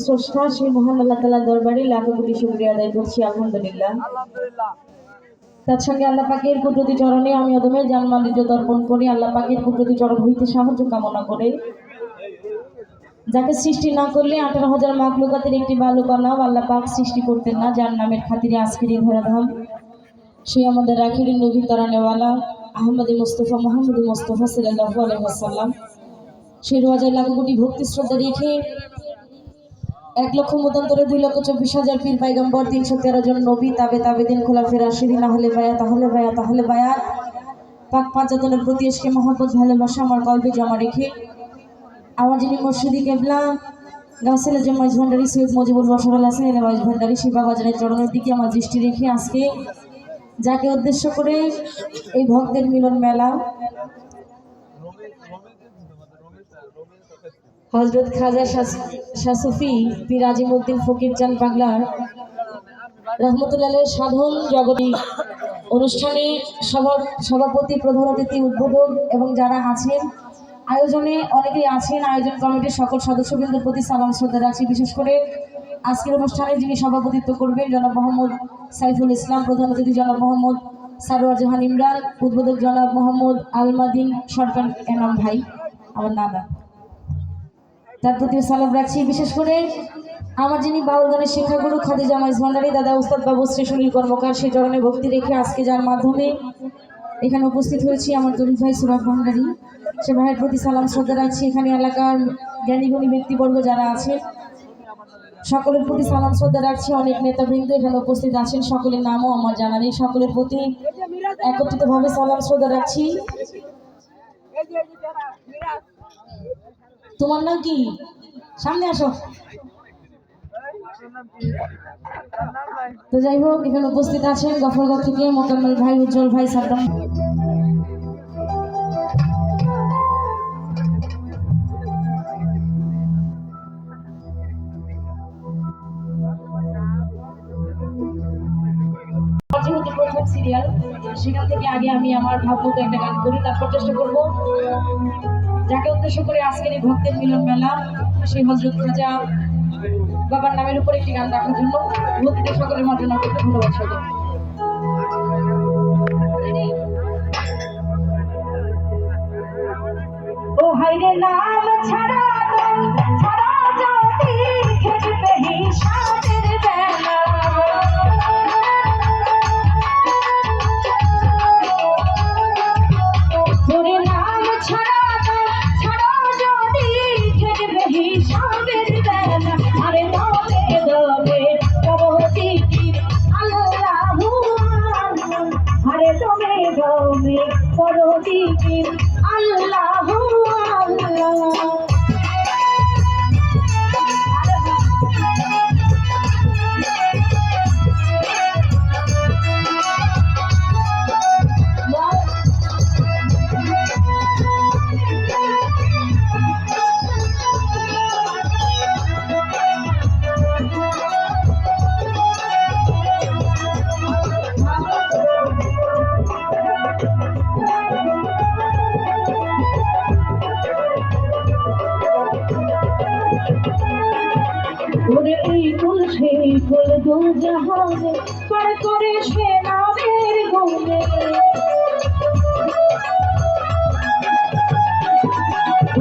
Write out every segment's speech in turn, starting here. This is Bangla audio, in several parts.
স্রষ্টা সেই মহান আল্লাহ তাআলার দরবারে লাখো কোটি শুকরিয়া আদায় করছি আলহামদুলিল্লাহ। তার সঙ্গে আল্লাহ পাকের কুদরতি চরণে আমি অদমের জানমাল দর্পণ করি। আল্লাহ পাকের কুদরতি চরণ হইতে সাহায্য কামনা করে, যাকে সৃষ্টি না করলে 18,000 মাখলুকাতের একটি বালুকণাও আল্লাহ পাক সৃষ্টি করতেন না, যার নামের খাতিরে আজকের এই ধরাধাম। সে আমাদের আখিরি নবী তারানেওয়ালা আহমদ মুস্তফা মোহাম্মদ মুস্তফা সাল্লাল্লাহু আলাইহি ওয়াসাল্লাম। সেই রোজায় লাখো কোটি ভক্তি শ্রদ্ধা রেখে 1 লক্ষ মতান্তরে 2,24,000 পীর পয়গম্বর, 313 জন নবী, তাবেদিন, খোলাফায়ে রাশিদিন, আহলে বায়াত পাক পাঁচজনের প্রতি এসকে মহব্বত ভালোবাসা আমার কলবে জমা রেখে আমার যিনি মুর্শিদি কেবলা গাছের জমাইজ ভান্ডারী সৈয়দ মুজিবুল বশর আল হাসান এলাওয়াইজ ভান্ডারী শিবা বাজারের চরণের দিকে আমার দৃষ্টি রেখে আজকে যাকে উদ্দেশ্য করে এই ভক্তের মিলন মেলা, হযরত খাজা শাহ সুফি পীর আজিমউদ্দিন ফকির চাঁদ পাগলার রহমতুল্লাহ সাধন জগতী অনুষ্ঠানে সভাপতি, প্রধান অতিথি, উদ্বোধক এবং যারা আছেন আয়োজনে অনেকেই আছেন, আয়োজন কমিটির সকল সদস্যবৃন্দের প্রতি সালাম শ্রদ্ধা রাখছি। বিশেষ করে আজকের অনুষ্ঠানে যিনি সভাপতিত্ব করবেন জনাব মোহাম্মদ সাইফুল ইসলাম, প্রধান অতিথি জনাব মোহাম্মদ সারোয়ার জাহান ইমরান, উদ্বোধক জনাব মোহাম্মদ আলমাদিন সরকার এনাম ভাই আমার নানা, তার প্রতি সালাম রাখছি। বিশেষ করে আমার যিনি বাউল গানের শিক্ষাগুরু খাদিজা মাইজ ভান্ডারী দাদা উস্তাদ বাবু শ্রী সুনীল কর্মকার, সেই চরণে ভক্তি রেখে আজকে যার মাধ্যমে এখানে উপস্থিত হয়েছি আমার জলিল ভাই সুরাব ভান্ডারী, সে ভাইয়ের প্রতি সালাম শ্রদ্ধা রাখছি। এখানে এলাকার জ্ঞানীগুণী ব্যক্তিবর্গ যারা আছেন সকলের প্রতি সালাম শ্রদ্ধা রাখছি। অনেক নেতাবৃন্দ এখানে উপস্থিত আছেন, সকলের নামও আমার জানা নেই, সকলের প্রতি একত্রিতভাবে সালাম শ্রদ্ধা রাখছি। তোমার নাম কি? সামনে আসো। তো যাই হোক, এখানে উপস্থিত আছেন গফরগাঁও থেকে মোকাম্মেল ভাই, উজ্জ্বল ভাই, সাদ্দাম সিরিয়াল, সেখান থেকে আগে আমি আমার ভাবমতো একটা গান করি, তারপর চেষ্টা করবো যাকে উদ্দেশ্য করে আজকের এই ভক্তের মিলন মেলা সেই হযরত খাজা বাবার নামের উপর একটি গান রাখার জন্য ভক্তিদের সকলের মার্জনা করতে ধন্যবাদ সবাই। ও হাইরে নাম ছাড়া যদি খেতে হিসাবের বেলা, ওরে নাম ছাড়া যদি খেতে হিসাবের বেলা, আরে দমে দমে করতি আল্লাহু আল্লাহ, আরে দমে দমে করতি আল্লাহু আল্লাহ। ওরে এই ফুল সেই ফুল দু জাহানে পার করে সে নামের গুণে,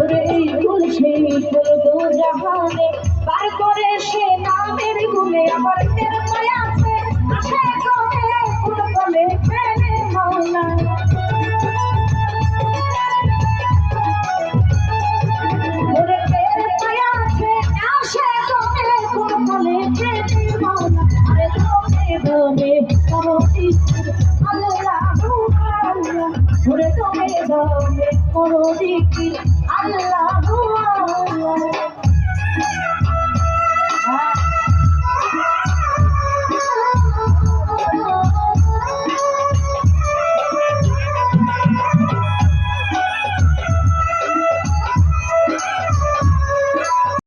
ওরে এই ফুল সেই ফুল দু জাহানে পার করে সে নামের গুণে, আমার তেরমায় আছে আসে করে ফুল বলে ফেলে মাওলা, ওরে তেরমায় আছে আসে করে ফুল বলে ফেলে মাওলা, আরে দমে দমে করতি আল্লাহু আল্লাহ, ওরে দমে দমে করতি আল্লাহু আল্লাহ।